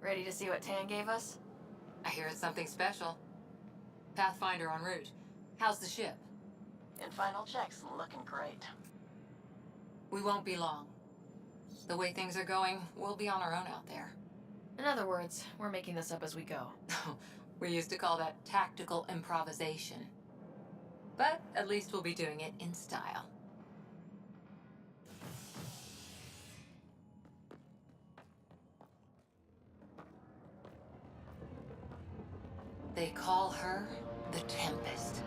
Ready to see what Tan gave us? I hear it's something special. Pathfinder en route. How's the ship? In final checks, looking great. We won't be long. The way things are going, we'll be on our own out there. In other words, we're making this up as we go. We used to call that tactical improvisation. But at least we'll be doing it in style. They call her the Tempest.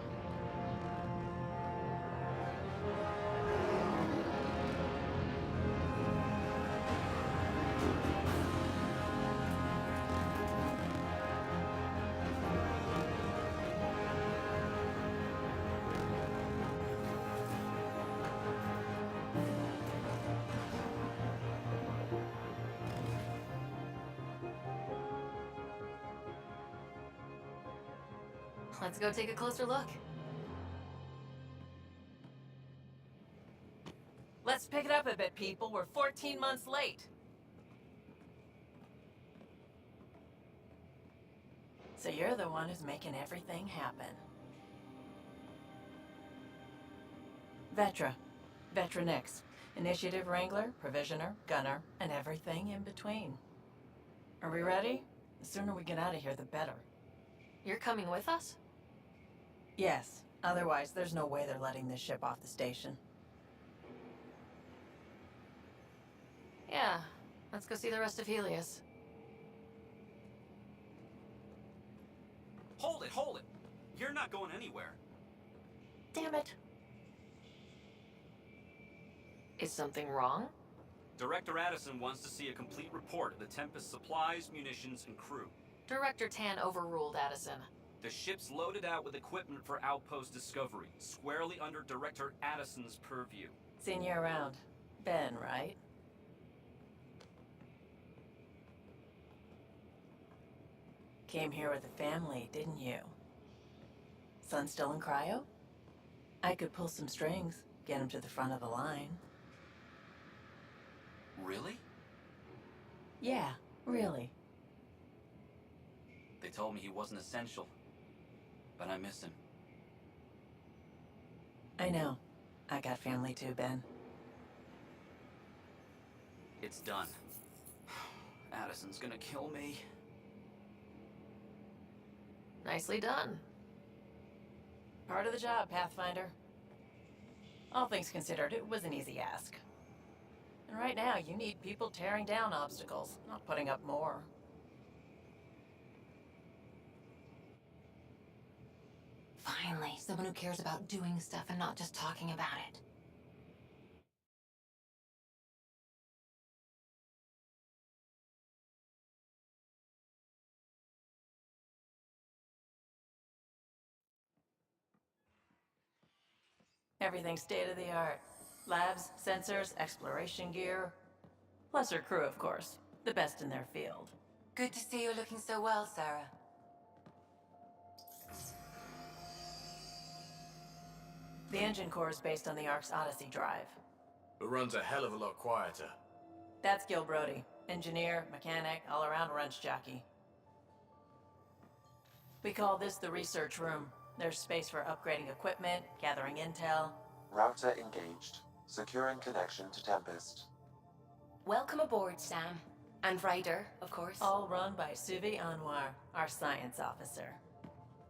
Let's go take a closer look. Let's pick it up a bit, people. We're 14 months late. So you're the one who's making everything happen. Vetra. Vetronix. Initiative Wrangler, Provisioner, Gunner, and everything in between. Are we ready? The sooner we get out of here, the better. You're coming with us? Yes. Otherwise, there's no way they're letting this ship off the station. Yeah. Let's go see the rest of Helios. Hold it, hold it! You're not going anywhere. Damn it. Is something wrong? Director Addison wants to see a complete report of the Tempest supplies, munitions, and crew. Director Tan overruled Addison. The ship's loaded out with equipment for outpost discovery, squarely under Director Addison's purview. Seen you around. Ben, right? Came here with a family, didn't you? Son still in cryo? I could pull some strings, get him to the front of the line. Really? Yeah, really. They told me he wasn't essential, but I miss him. I know. I got family too, Ben. It's done. Addison's gonna kill me. Nicely done. Part of the job, Pathfinder. All things considered, it was an easy ask. And right now, you need people tearing down obstacles, not putting up more. Finally, someone who cares about doing stuff and not just talking about it. Everything's state-of-the-art. Labs, sensors, exploration gear. Plus her crew, of course. The best in their field. Good to see you looking so well, Sarah. The engine core is based on the Ark's Odyssey drive. It runs a hell of a lot quieter. That's Gil Brody. Engineer, mechanic, all-around wrench jockey. We call this the research room. There's space for upgrading equipment, gathering intel. Router engaged. Securing connection to Tempest. Welcome aboard, Sam. And Ryder, of course. All run by Suvi Anwar, our science officer.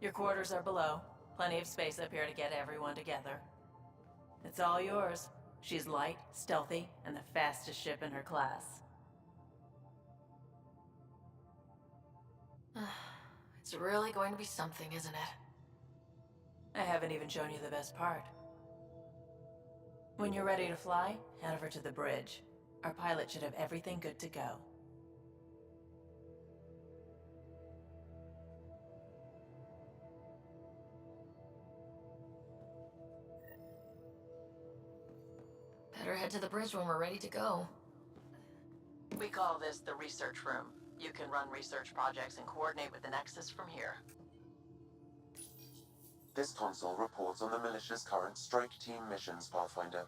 Your quarters are below. Plenty of space up here to get everyone together. It's all yours. She's light, stealthy, and the fastest ship in her class. It's really going to be something, isn't it? I haven't even shown you the best part. When you're ready to fly, head over to the bridge. Our pilot should have everything good to go. Better head to the bridge when we're ready to go. We call this the research room. You can run research projects and coordinate with the Nexus from here. This console reports on the militia's current strike team missions, Pathfinder.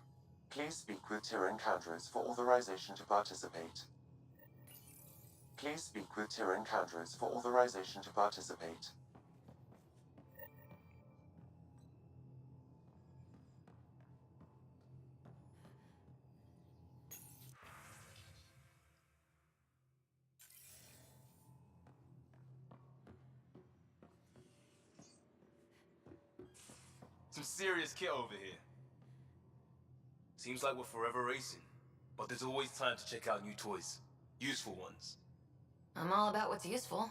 Please speak with Tyr Encounters for authorization to participate. Please speak with Tyrion Candros for authorization to participate. Some serious kit over here. Seems like we're forever racing, but there's always time to check out new toys. Useful ones. I'm all about what's useful.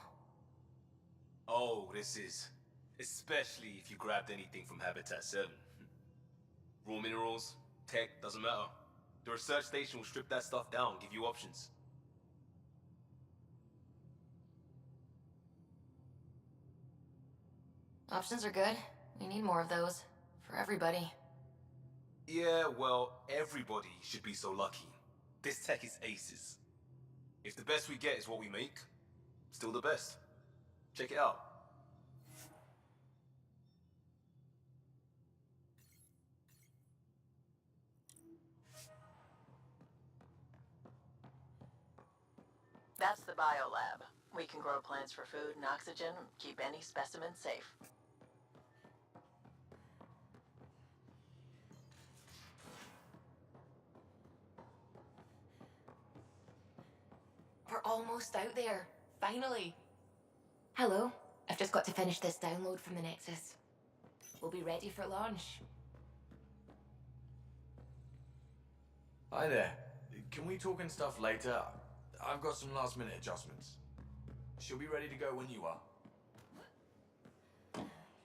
Oh, this is. Especially if you grabbed anything from Habitat 7. Raw minerals, tech, doesn't matter. The research station will strip that stuff down, give you options. Options are good. We need more of those. For everybody. Yeah, well, everybody should be so lucky. This tech is aces. If the best we get is what we make, still the best. Check it out. That's the biolab. We can grow plants for food and oxygen, keep any specimen safe. We're almost out there. Finally. Hello. I've just got to finish this download from the Nexus. We'll be ready for launch. Hi there. Can we talk and stuff later? I've got some last minute adjustments. She'll be ready to go when you are.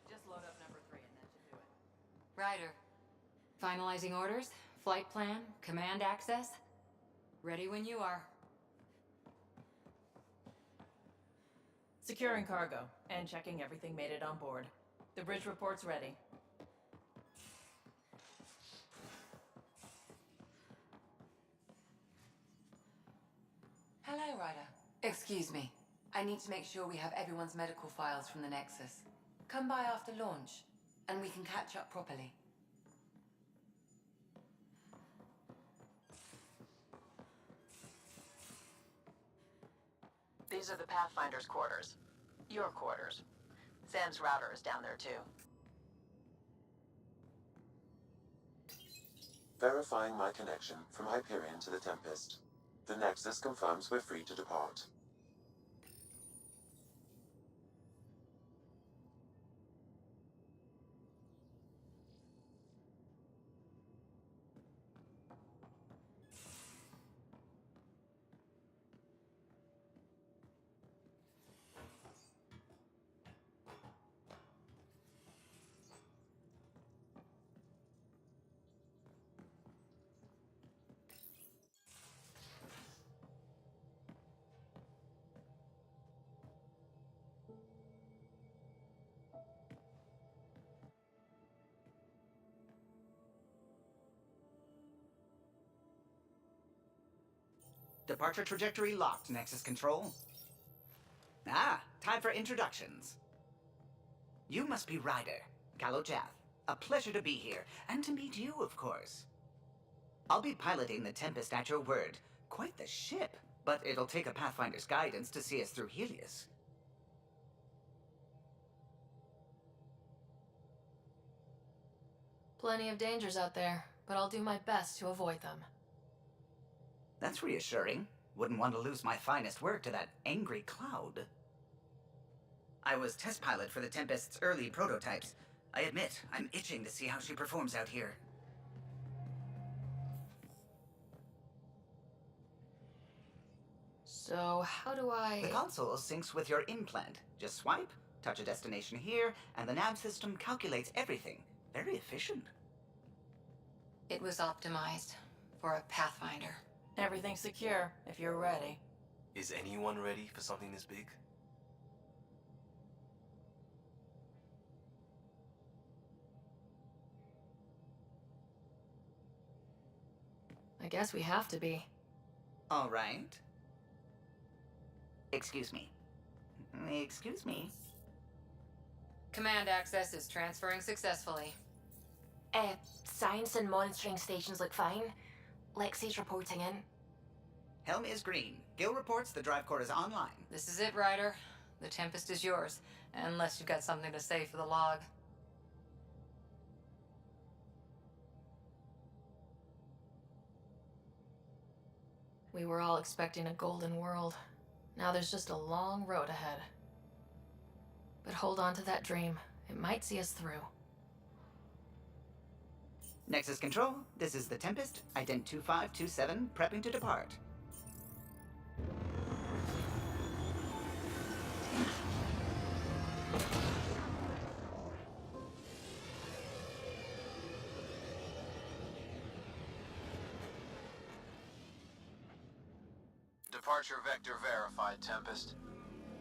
Just load up number 3 and that should do it. Ryder. Finalizing orders, flight plan, command access. Ready when you are. Securing cargo and checking everything made it on board. The bridge report's ready. Hello, Ryder. Excuse me. I need to make sure we have everyone's medical files from the Nexus. Come by after launch, and we can catch up properly. These are the Pathfinder's quarters. Your quarters. Sam's router is down there too. Verifying my connection from Hyperion to the Tempest. The Nexus confirms we're free to depart. Departure trajectory locked, Nexus Control. Time for introductions. You must be Ryder, Galojath. A pleasure to be here, and to meet you, of course. I'll be piloting the Tempest at your word. Quite the ship, but it'll take a Pathfinder's guidance to see us through Helios. Plenty of dangers out there, but I'll do my best to avoid them. That's reassuring. Wouldn't want to lose my finest work to that angry cloud. I was test pilot for the Tempest's early prototypes. I admit, I'm itching to see how she performs out here. So, how do I... The console syncs with your implant. Just swipe, touch a destination here, and the nav system calculates everything. Very efficient. It was optimized for a Pathfinder. Everything's secure, if you're ready. Is anyone ready for something this big? I guess we have to be. All right. Excuse me. Excuse me. Command access is transferring successfully. Science and monitoring stations look fine. Lexi's reporting in. Helm is green. Gil reports the drive core is online. This is it, Ryder. The Tempest is yours, unless you've got something to say for the log. We were all expecting a golden world. Now there's just a long road ahead. But hold on to that dream. It might see us through. Nexus Control, this is the Tempest, ident 2527, prepping to depart. Departure vector verified, Tempest.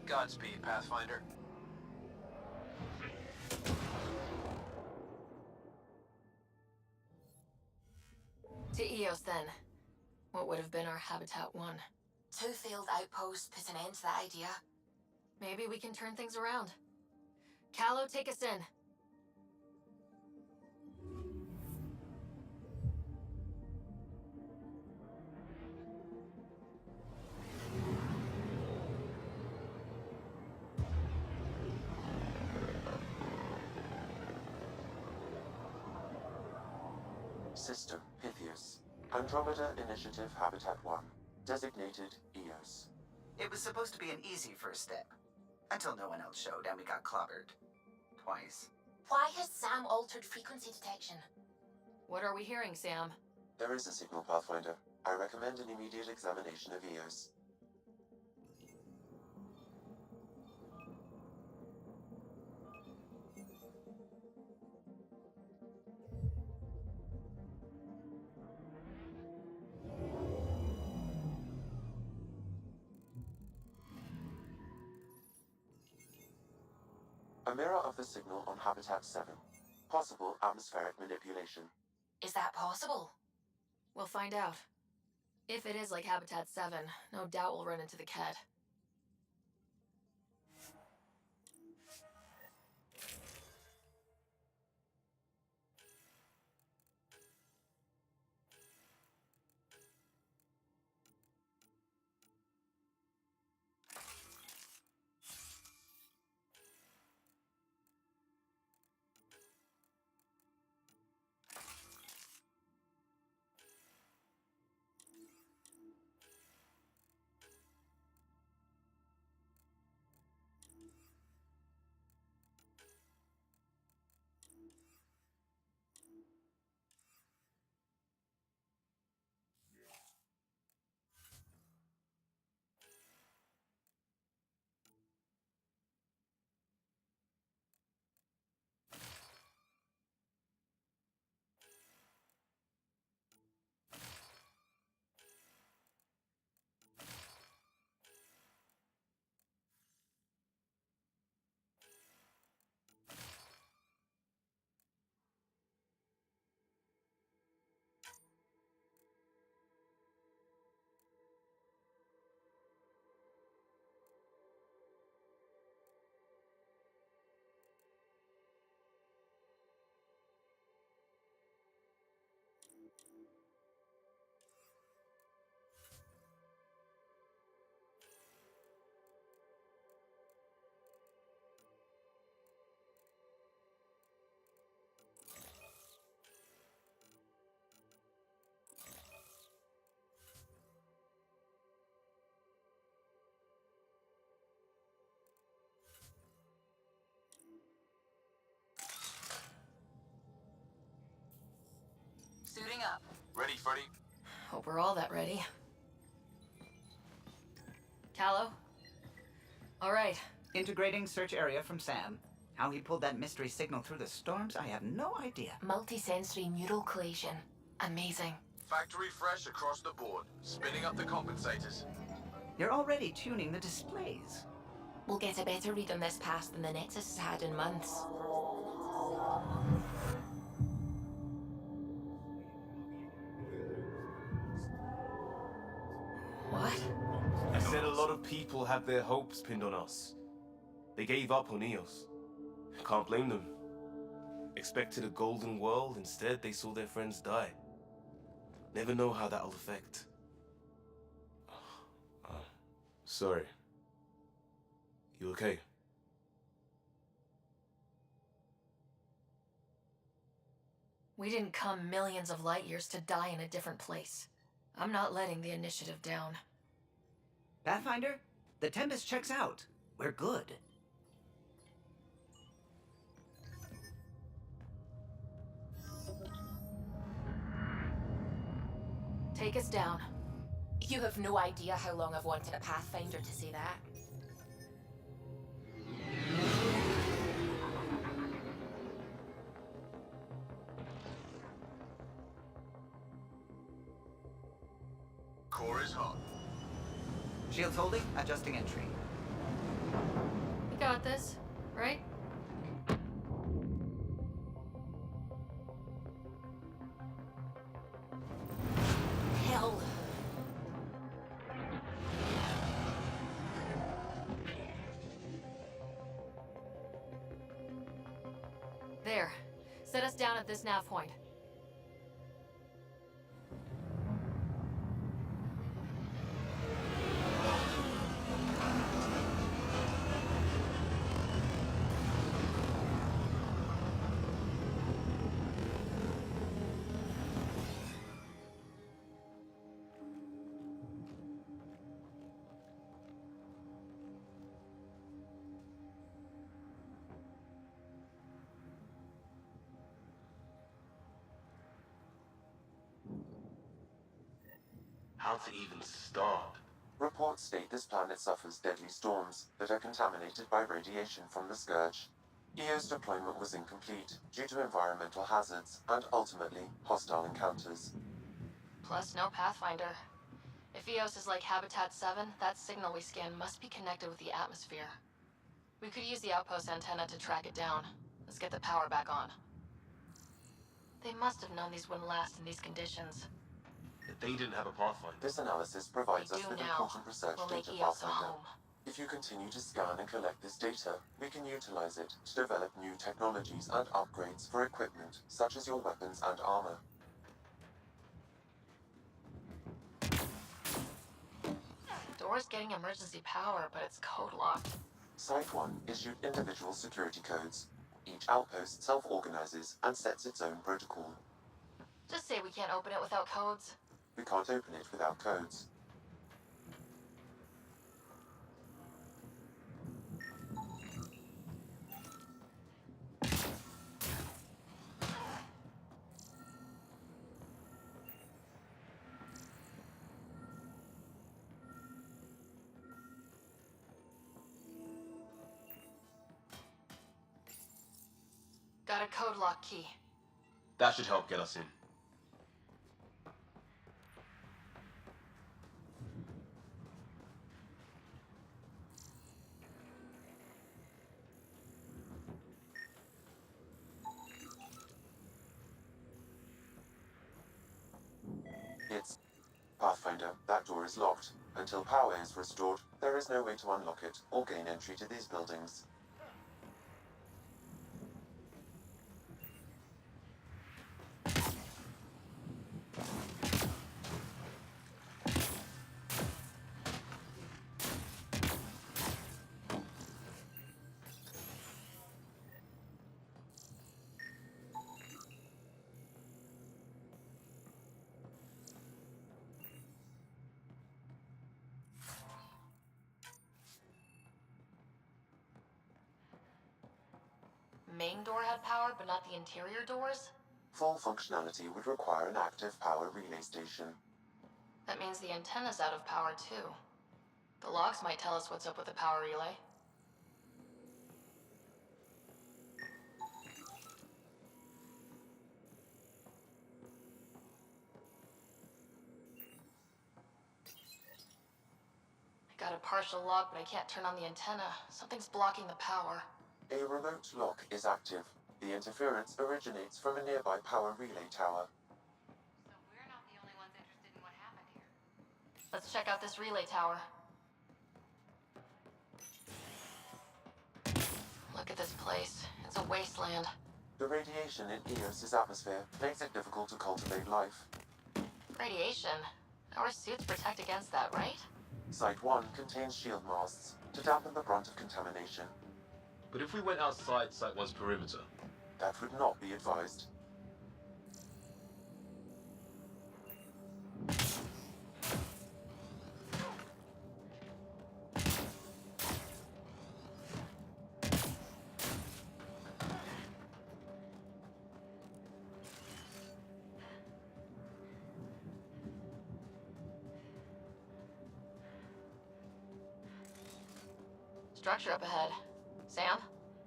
Godspeed, Pathfinder. To Eos, then. What would have been our Habitat 1? 2 failed outposts put an end to that idea. Maybe we can turn things around. Callow, take us in. System Pythius. Andromeda Initiative Habitat 1. Designated EOS. It was supposed to be an easy first step. Until no one else showed and we got clobbered. Twice. Why has Sam altered frequency detection? What are we hearing, Sam? There is a signal, Pathfinder. I recommend an immediate examination of EOS. A mirror of the signal on Habitat 7. Possible atmospheric manipulation. Is that possible? We'll find out. If it is like Habitat 7, no doubt we'll run into the Ked. Suiting up. Ready, Freddy? Hope we're all that ready. Callow? All right. Integrating search area from Sam. How he pulled that mystery signal through the storms, I have no idea. Multisensory neural collation. Amazing. Factory fresh across the board. Spinning up the compensators. You're already tuning the displays. We'll get a better read on this pass than the Nexus has had in months. What? I said a lot of people have their hopes pinned on us. They gave up on Eos. Can't blame them. Expected a golden world, instead they saw their friends die. Never know how that'll affect. Sorry. You okay? We didn't come millions of light years to die in a different place. I'm not letting the initiative down. Pathfinder, the Tempest checks out. We're good. Take us down. You have no idea how long I've wanted a Pathfinder to say that. Core is hot. Shields holding, adjusting entry. We got this, right? Hell. There. Set us down at this nav point. How to even start? Reports state this planet suffers deadly storms that are contaminated by radiation from the Scourge. EO's deployment was incomplete due to environmental hazards and, ultimately, hostile encounters. Plus, no Pathfinder. If EOS is like Habitat 7, that signal we scan must be connected with the atmosphere. We could use the outpost antenna to track it down. Let's get the power back on. They must have known these wouldn't last in these conditions. If they didn't have a Pathfinder. This analysis provides They us do with now. important research We'll make data, EOS a Pathfinder. home. If you continue to scan and collect this data, we can utilize it to develop new technologies and upgrades for equipment, such as your weapons and armor. Door's getting emergency power, but it's code locked. Site 1 issued individual security codes. Each outpost self-organizes and sets its own protocol. Just say we can't open it without codes. We can't open it without codes. Got a code lock key. That should help get us in. It's Pathfinder, that door is locked. Until power is restored, there is no way to unlock it or gain entry to these buildings. Main door had power, but not the interior doors? Full functionality would require an active power relay station. That means the antenna's out of power too. The logs might tell us what's up with the power relay. I got a partial log, but I can't turn on the antenna. Something's blocking the power. A remote lock is active. The interference originates from a nearby power relay tower. So we're not the only ones interested in what happened here. Let's check out this relay tower. Look at this place. It's a wasteland. The radiation in Eos's atmosphere makes it difficult to cultivate life. Radiation? Our suits protect against that, right? Site 1 contains shield masts to dampen the brunt of contamination. But if we went outside Site 1's perimeter? That would not be advised. Structure up ahead. Sam?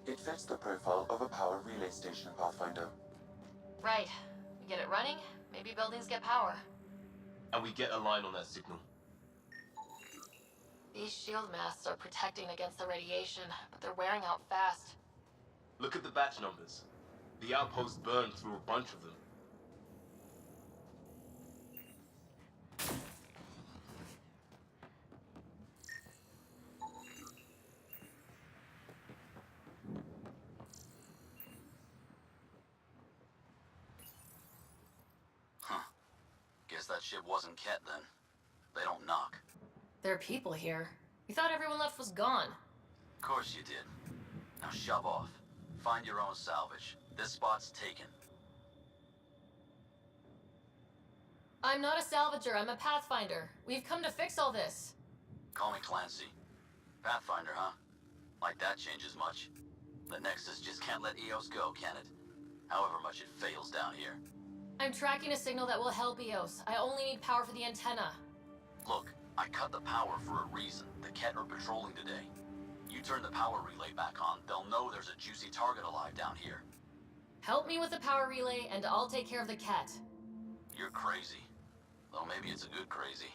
It fits the profile of a power relay station, Pathfinder. Right. We get it running, maybe buildings get power. And we get a line on that signal. These shield masts are protecting against the radiation, but they're wearing out fast. Look at the batch numbers. The outpost burned through a bunch of them. Guess that ship wasn't Ket then. They don't knock. There are people here. We thought everyone left was gone. Of course you did. Now shove off. Find your own salvage. This spot's taken. I'm not a salvager, I'm a pathfinder. We've come to fix all this. Call me Clancy. Pathfinder, huh? Like that changes much. The Nexus just can't let EOS go, can it? However much it fails down here. I'm tracking a signal that will help EOS. I only need power for the antenna. Look, I cut the power for a reason. The Ket are patrolling today. You turn the power relay back on, they'll know there's a juicy target alive down here. Help me with the power relay, and I'll take care of the Ket. You're crazy. Though maybe it's a good crazy.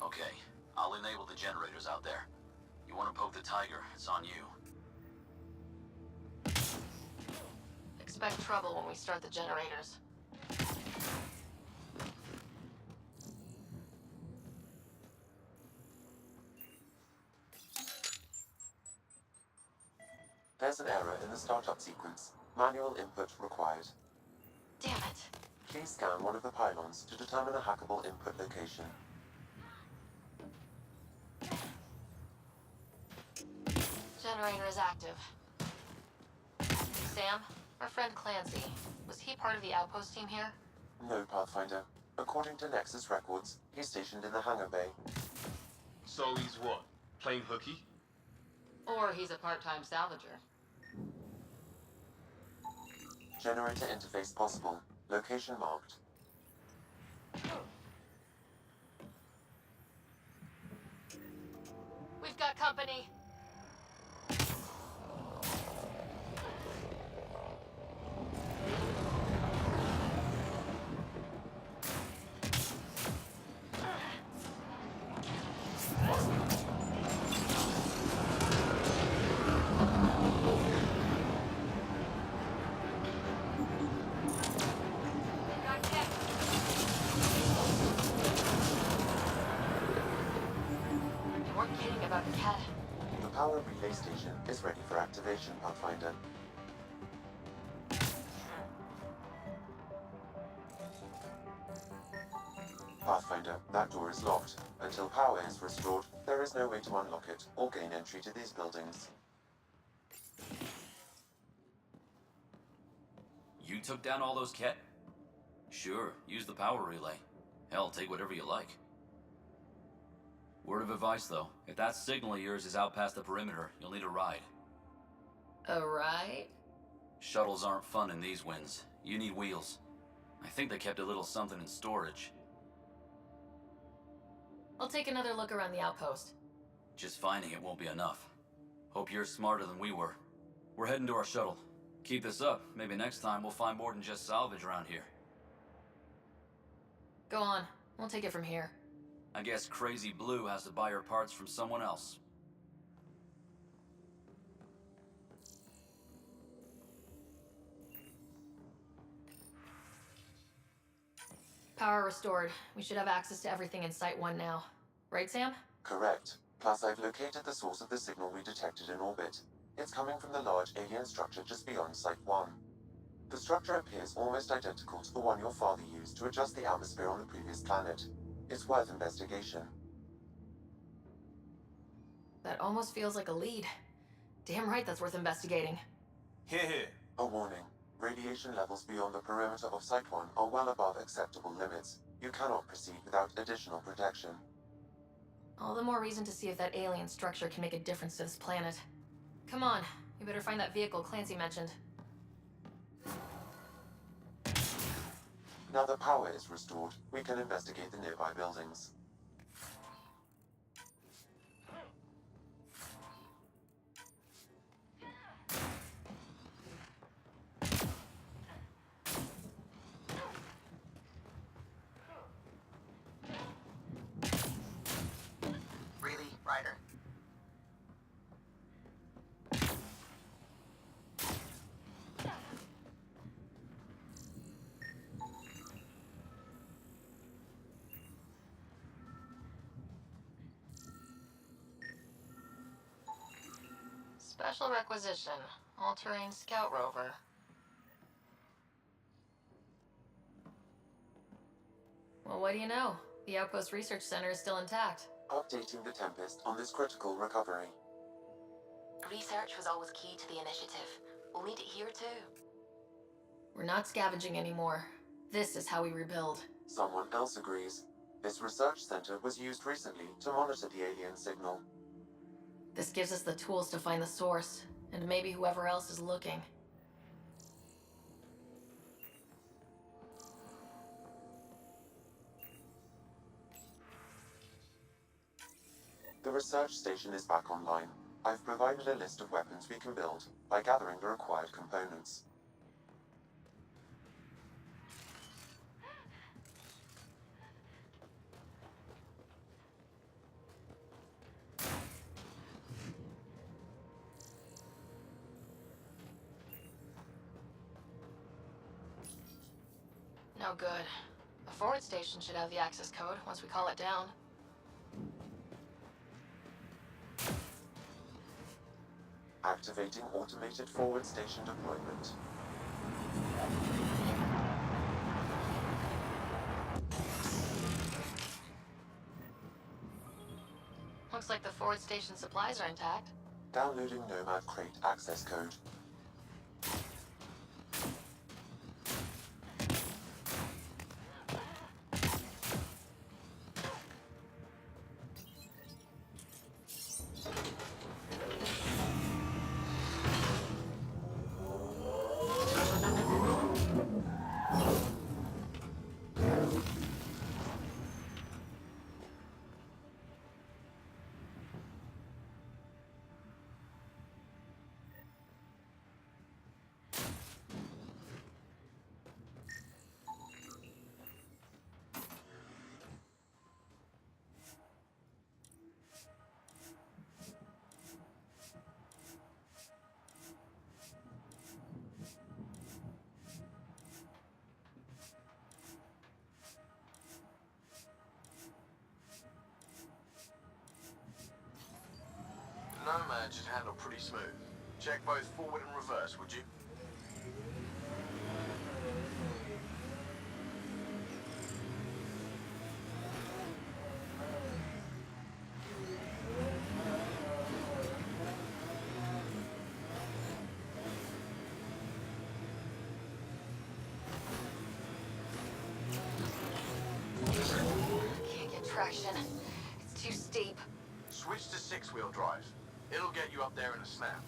Okay, I'll enable the generators out there. You want to poke the tiger, it's on you. Expect trouble when we start the generators. There's an error in the startup sequence. Manual input required. Damn it. Please scan one of the pylons to determine a hackable input location. Generator is active. Sam, our friend Clancy, was he part of the outpost team here? No, Pathfinder. According to Nexus records, he's stationed in the hangar bay. So he's what? Playing hooky? Or he's a part-time salvager. Generator interface possible. Location marked. We've got company. About the Ket. The power relay station is ready for activation, Pathfinder. Pathfinder, that door is locked. Until power is restored, there is no way to unlock it or gain entry to these buildings. You took down all those Ket? Sure, use the power relay. Hell, take whatever you like. Word of advice, though. If that signal of yours is out past the perimeter, you'll need a ride. A ride? Shuttles aren't fun in these winds. You need wheels. I think they kept a little something in storage. I'll take another look around the outpost. Just finding it won't be enough. Hope you're smarter than we were. We're heading to our shuttle. Keep this up. Maybe next time we'll find more than just salvage around here. Go on. We'll take it from here. I guess Crazy Blue has to buy her parts from someone else. Power restored. We should have access to everything in Site 1 now. Right, Sam? Correct. Plus, I've located the source of the signal we detected in orbit. It's coming from the large alien structure just beyond Site 1. The structure appears almost identical to the one your father used to adjust the atmosphere on the previous planet. It's worth investigation. That almost feels like a lead. Damn right that's worth investigating. Here. A warning. Radiation levels beyond the perimeter of Site 1 are well above acceptable limits. You cannot proceed without additional protection. All the more reason to see if that alien structure can make a difference to this planet. Come on, we better find that vehicle Clancy mentioned. Now that power is restored, we can investigate the nearby buildings. Really, Ryder? Special requisition. All-terrain scout rover. Well, what do you know? The Outpost Research Center is still intact. Updating the Tempest on this critical recovery. Research was always key to the initiative. We'll need it here too. We're not scavenging anymore. This is how we rebuild. Someone else agrees. This research center was used recently to monitor the alien signal. This gives us the tools to find the source, and maybe whoever else is looking. The research station is back online. I've provided a list of weapons we can build by gathering the required components. No good. The forward station should have the access code once we call it down. Activating automated forward station deployment. Looks like the forward station supplies are intact. Downloading Nomad crate access code. Nomad should handle pretty smooth. Check both forward and reverse, would you? Can't get traction. It's too steep. Switch to six-wheel drive. It'll get you up there in a snap.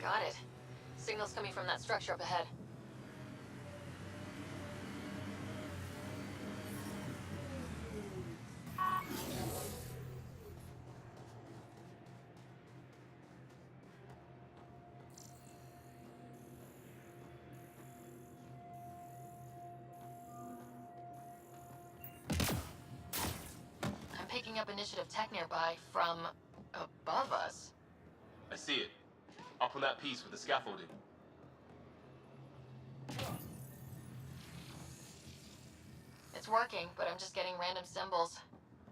Got it. Signal's coming from that structure up ahead. I'm picking up initiative tech nearby from above us. I see it. Up on that piece with the scaffolding. It's working, but I'm just getting random symbols.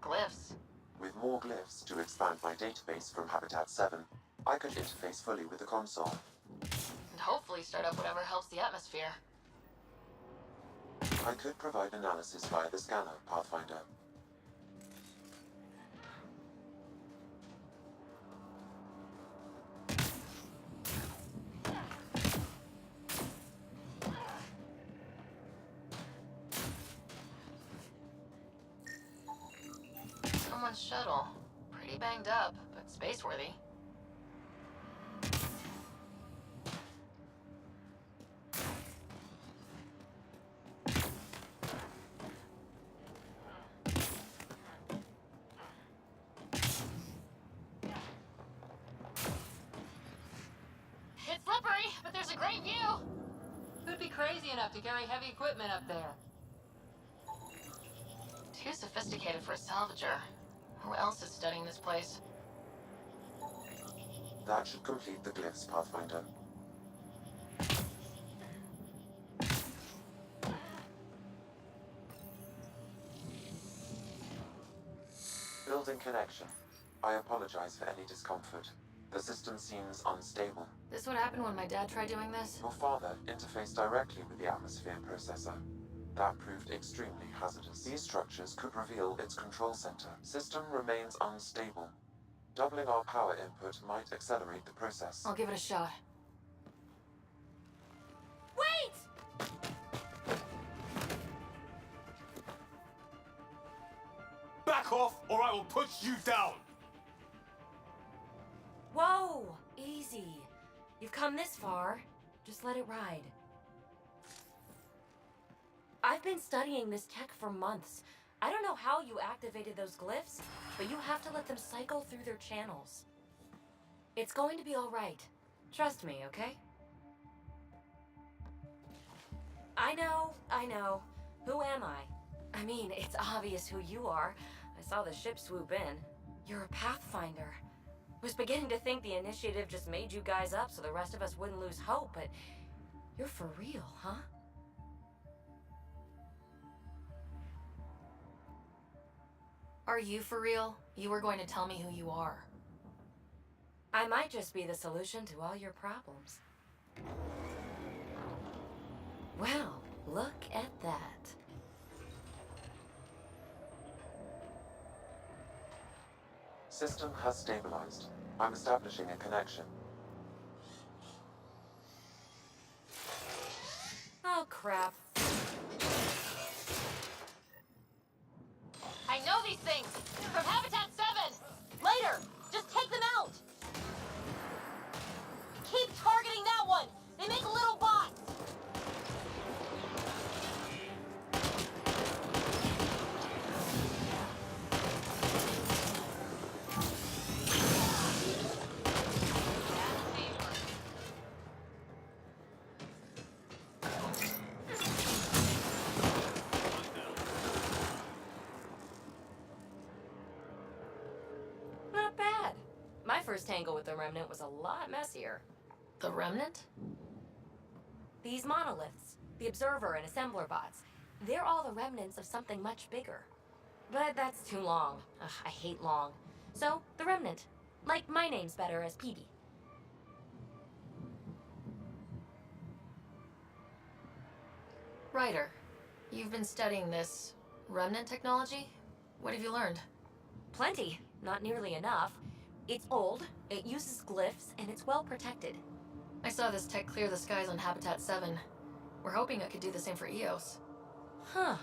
Glyphs. With more glyphs to expand my database from Habitat 7, I could interface fully with the console. And hopefully start up whatever helps the atmosphere. I could provide analysis via the scanner, Pathfinder. Nomad's shuttle. Pretty banged up, but space-worthy. It's slippery, but there's a great view! Who'd be crazy enough to carry heavy equipment up there? Too sophisticated for a salvager. Who else is studying this place? That should complete the glyphs, Pathfinder. Building connection. I apologize for any discomfort. The system seems unstable. This would happen when my dad tried doing this? Your father interfaced directly with the atmosphere processor. That proved extremely hazardous. These structures could reveal its control center. System remains unstable. Doubling our power input might accelerate the process. I'll give it a shot. Wait! Back off, or I will put you down! Whoa! Easy. You've come this far. Just let it ride. I've been studying this tech for months. I don't know how you activated those glyphs, but you have to let them cycle through their channels. It's going to be all right. Trust me, okay? I know. Who am I? I mean, it's obvious who you are. I saw the ship swoop in. You're a Pathfinder. Was beginning to think the initiative just made you guys up so the rest of us wouldn't lose hope, but you're for real, huh? Are you for real? You were going to tell me who you are. I might just be the solution to all your problems. Well, look at that. System has stabilized. I'm establishing a connection. Oh, crap. I know these things! From Habitat 7! Later! Just take them out! Keep targeting that one! They make little bots! Not bad. My first tangle with the Remnant was a lot messier. The Remnant? These monoliths, the Observer and Assembler bots, they're all the remnants of something much bigger. But that's too long. Ugh, I hate long. So, the Remnant. Like my name's better as Peebee. Ryder, you've been studying this Remnant technology? What have you learned? Plenty. Not nearly enough. It's old, it uses glyphs, and it's well protected. I saw this tech clear the skies on Habitat 7. We're hoping it could do the same for EOS. Huh.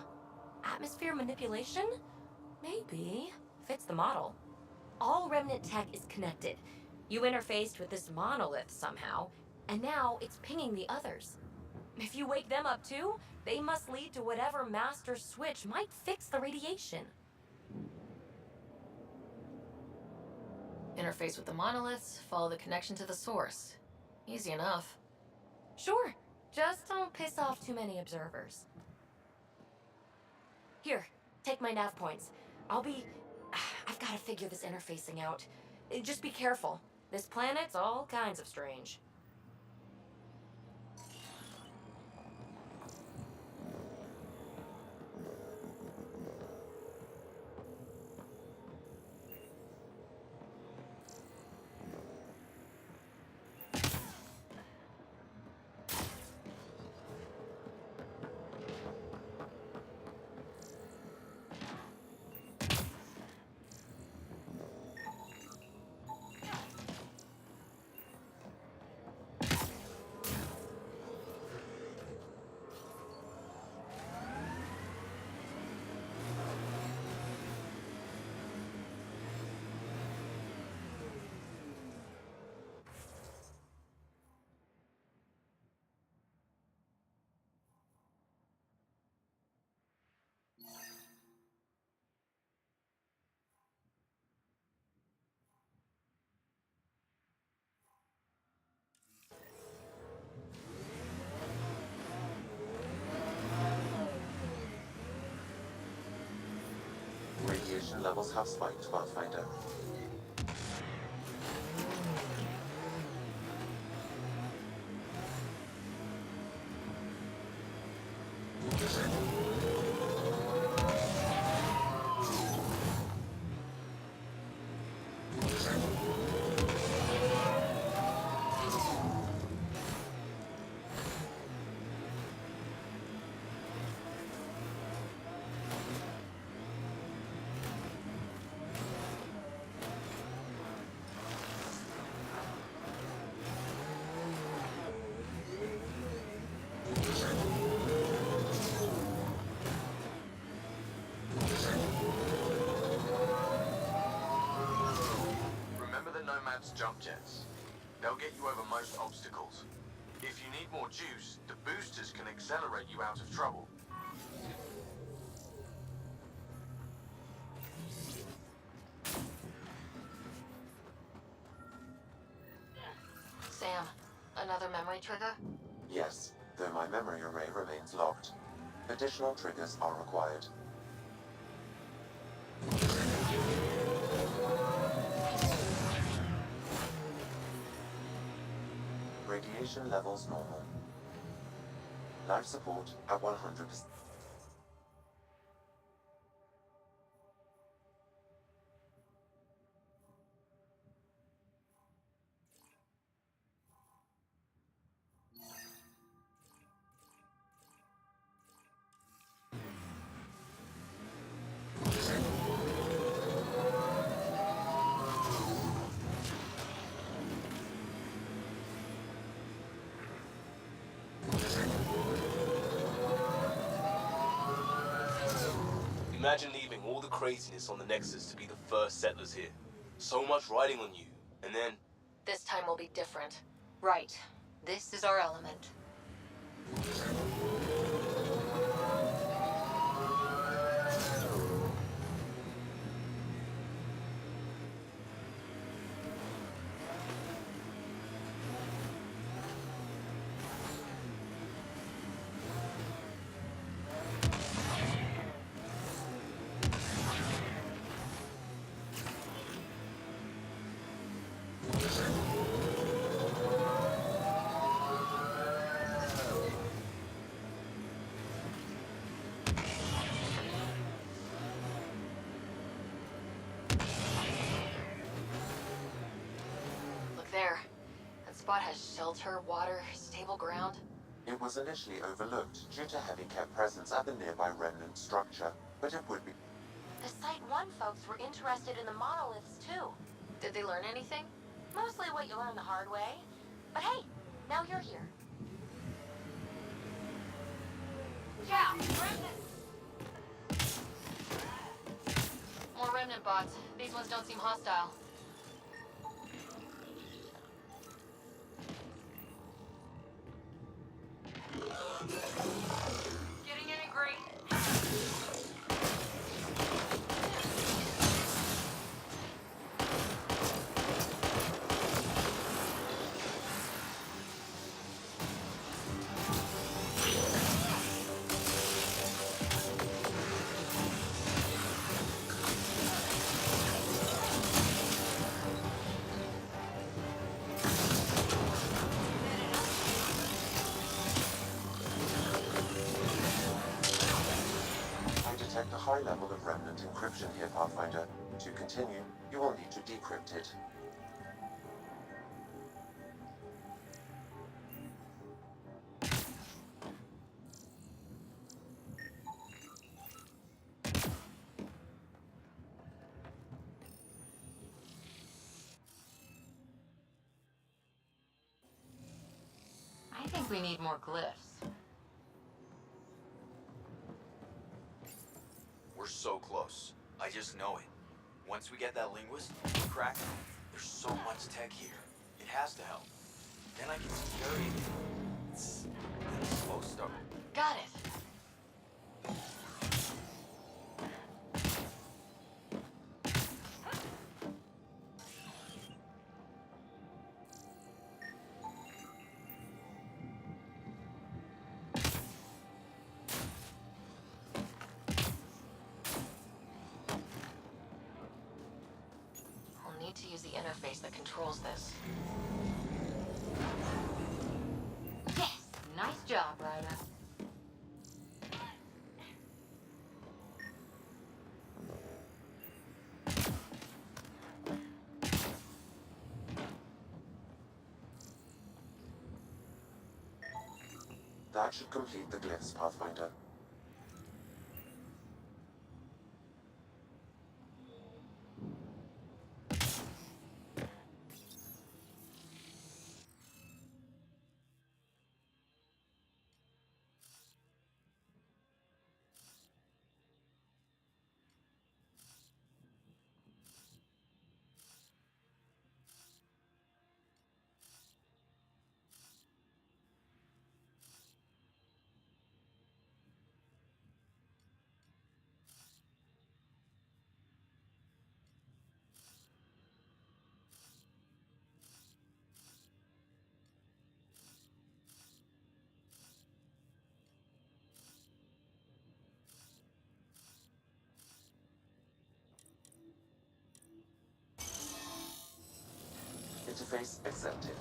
Atmosphere manipulation? Maybe. Fits the model. All Remnant tech is connected. You interfaced with this monolith somehow, and now it's pinging the others. If you wake them up too, they must lead to whatever master switch might fix the radiation. Interface with the monoliths, follow the connection to the source. Easy enough. Sure. Just don't piss off too many observers. Here, take my nav points. I've got to figure this interfacing out. Just be careful. This planet's all kinds of strange. levels have spiked, Pathfinder. Remember the Nomad's jump jets. They'll get you over most obstacles. If you need more juice, the boosters can accelerate you out of trouble. Sam, another memory trigger? Yes, though my memory array remains locked. Additional triggers are required. Radiation levels normal. Life support at 100%. Imagine leaving all the craziness on the Nexus to be the first settlers here. So much riding on you, and then... This time will be different. Right. This is our element. There. That spot has shelter, water, stable ground. It was initially overlooked due to heavy kept presence at the nearby remnant structure, but it would be... The Site 1 folks were interested in the monoliths, too. Did they learn anything? Mostly what you learn the hard way. But hey, now you're here. Yeah, More remnant bots. These ones don't seem hostile. Getting in it great. Detect a high level of remnant encryption here, Pathfinder. To continue, you will need to decrypt it. I think we need more glyphs. We're so close. I just know it. Once we get that linguist, we'll crack it. There's so much tech here. It has to help. Then I can secure it. It's been a slow start. Got it. controls this. Yes! Nice job, Ryder. That should complete the glyphs, Pathfinder. Interface accepted.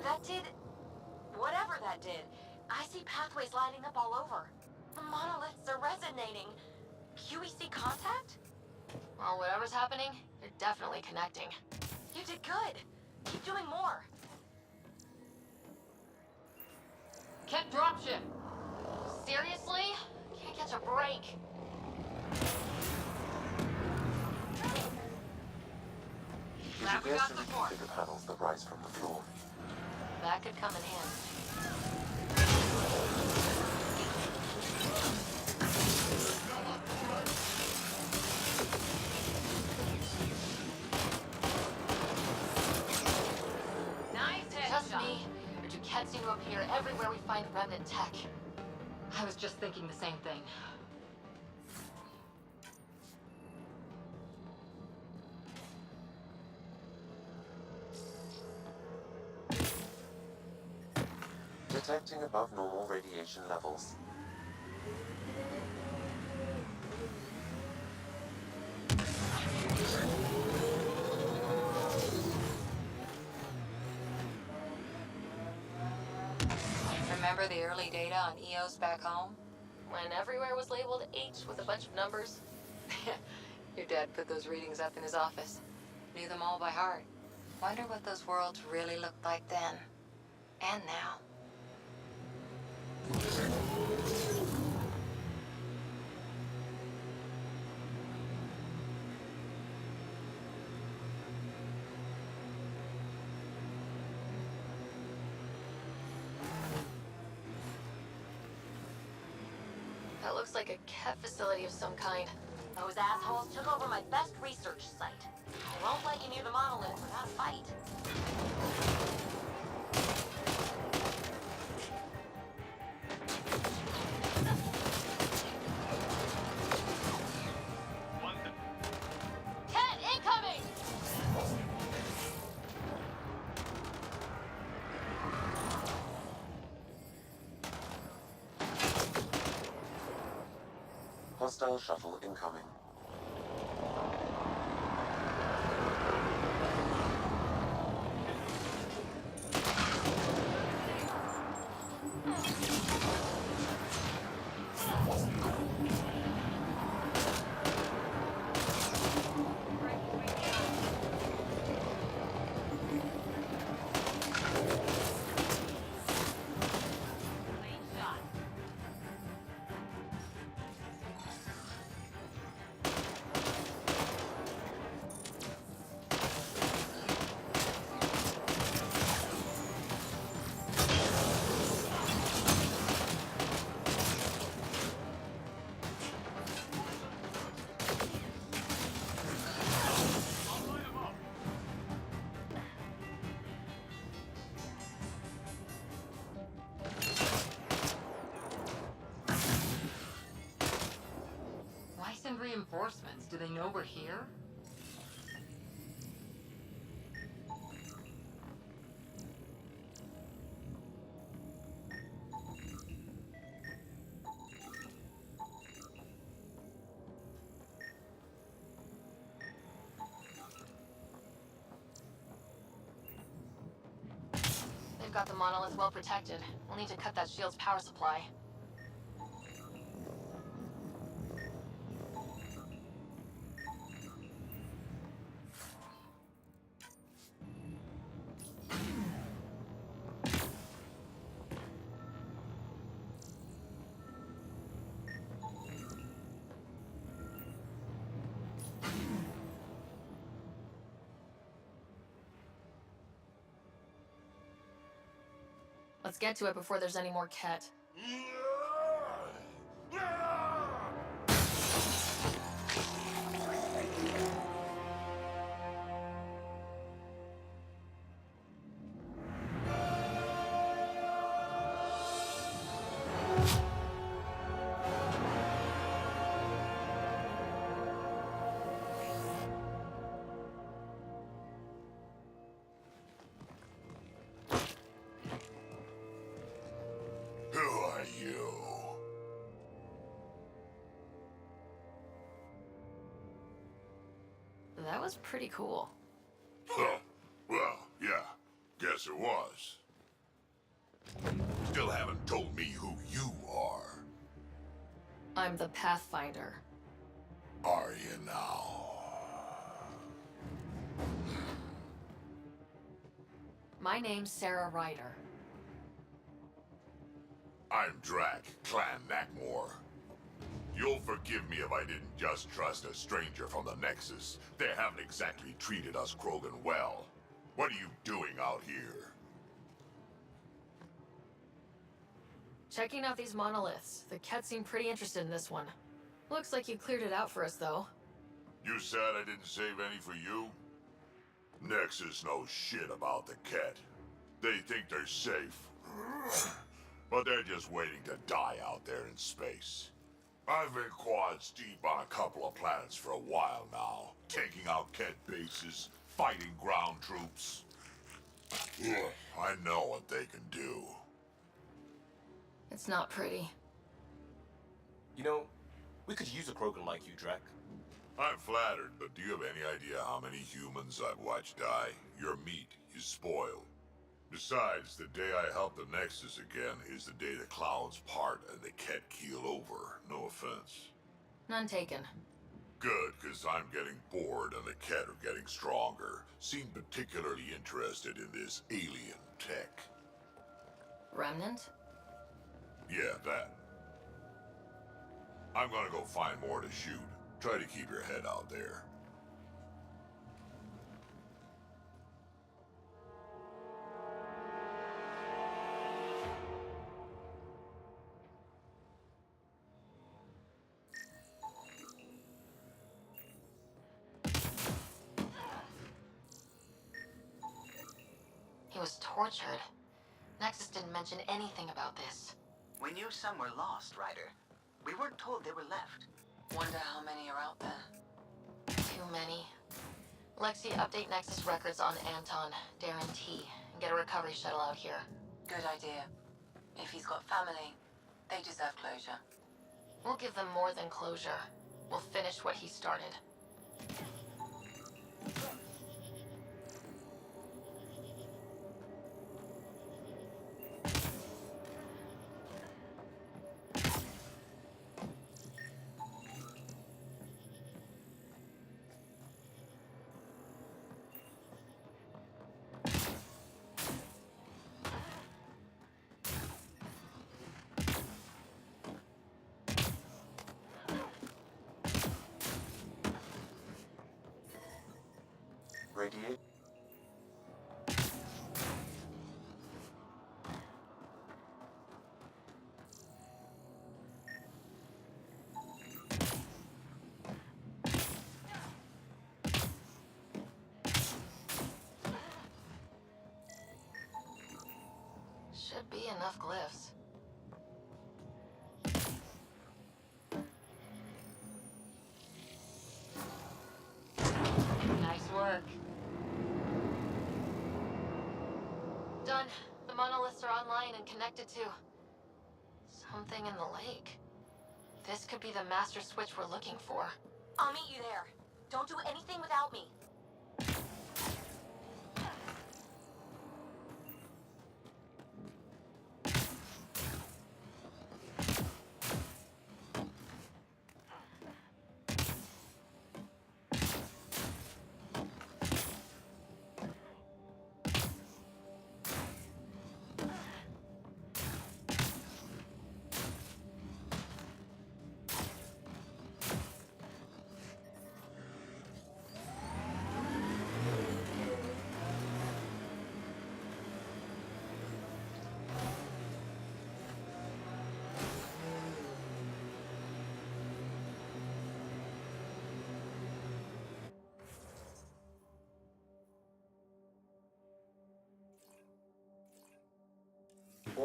That did... whatever that did. I see pathways lighting up all over. The monoliths are resonating. QEC contact? Well, whatever's happening, they're definitely connecting. You did good. Keep doing more. Can't dropship! Seriously? Can't catch a break. It Glad we appears got to support. reconfigure panels that rise from the floor. That could come in handy. Nice Just headshot. me, or do cats seem to appear everywhere we find remnant tech? I was just thinking the same thing. Detecting above normal radiation levels. Remember the early data on EOS back home? When everywhere was labeled H with a bunch of numbers. Your dad put those readings up in his office. Knew them all by heart. Wonder what those worlds really looked like then. And now. That looks like a cat facility of some kind. Those assholes took over my best research site. I won't let you near the monolith without a fight. Cat incoming! Hostile shuttle incoming. Why send reinforcements? Do they know we're here? got the monolith well protected. We'll need to cut that shield's power supply. Let's get to it before there's any more Ket. Who are you? That was pretty cool. Huh. Well, yeah. Guess it was. Still haven't told me who you are. I'm the Pathfinder. Are you now? My name's Sarah Ryder. I'm Drack, Clan Knackmore. You'll forgive me if I didn't just trust a stranger from the Nexus. They haven't exactly treated us Krogan well. What are you doing out here? Checking out these monoliths. The Ket seem pretty interested in this one. Looks like you cleared it out for us, though. You said I didn't save any for you? Nexus knows shit about the Ket. They think they're safe. But they're just waiting to die out there in space. I've been quads deep on a couple of planets for a while now, taking out Ket bases, fighting ground troops. I know what they can do. It's not pretty. You know, we could use a Krogan like you, Drack. I'm flattered, but do you have any idea how many humans I've watched die? Your meat is spoiled. Besides, the day I help the Nexus again is the day the clouds part and the Ket keel over. No offense. None taken. Good, because I'm getting bored and the Ket are getting stronger. Seem particularly interested in this alien tech. Remnant? Yeah, that. I'm gonna go find more to shoot. Try to keep your head out there. He was tortured. Nexus didn't mention anything about this. We knew some were lost, Ryder. We weren't told they were left. Wonder how many are out there. Too many. Lexi, update Nexus records on Anton, Darren T, and get a recovery shuttle out here. Good idea. If he's got family, they deserve closure. We'll give them more than closure. We'll finish what he started. Radiate. Should be enough glyphs. Nice work. Done. The monoliths are online and connected to something in the lake. This could be the master switch we're looking for. I'll meet you there. Don't do anything without me.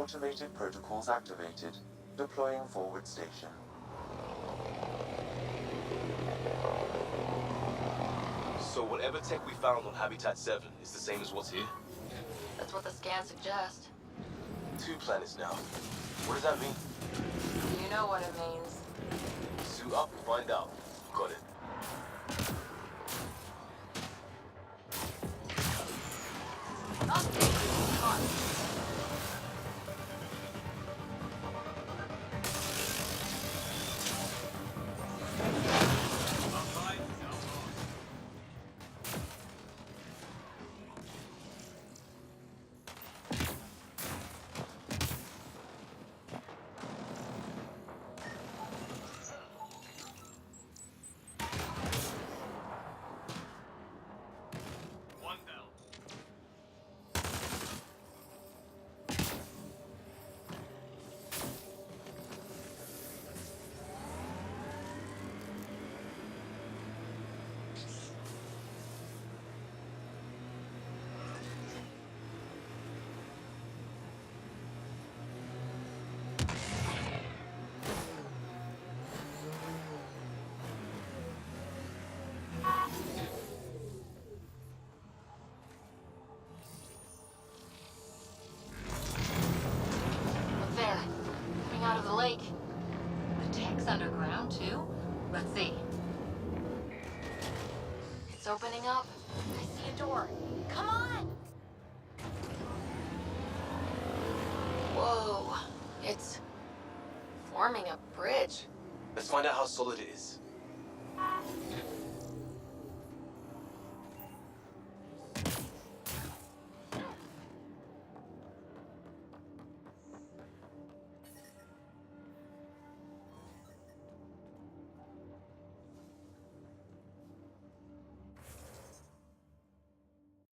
Automated protocols activated. Deploying forward station. So whatever tech we found on Habitat 7 is the same as what's here? That's what the scans suggest. 2 planets now. What does that mean? You know what it means. Suit up and find out. Got it. Look there, coming out of the lake. The tech's underground too? Let's see. It's opening up. I see a door. Come on! Whoa, it's forming a bridge. Let's find out how solid it is.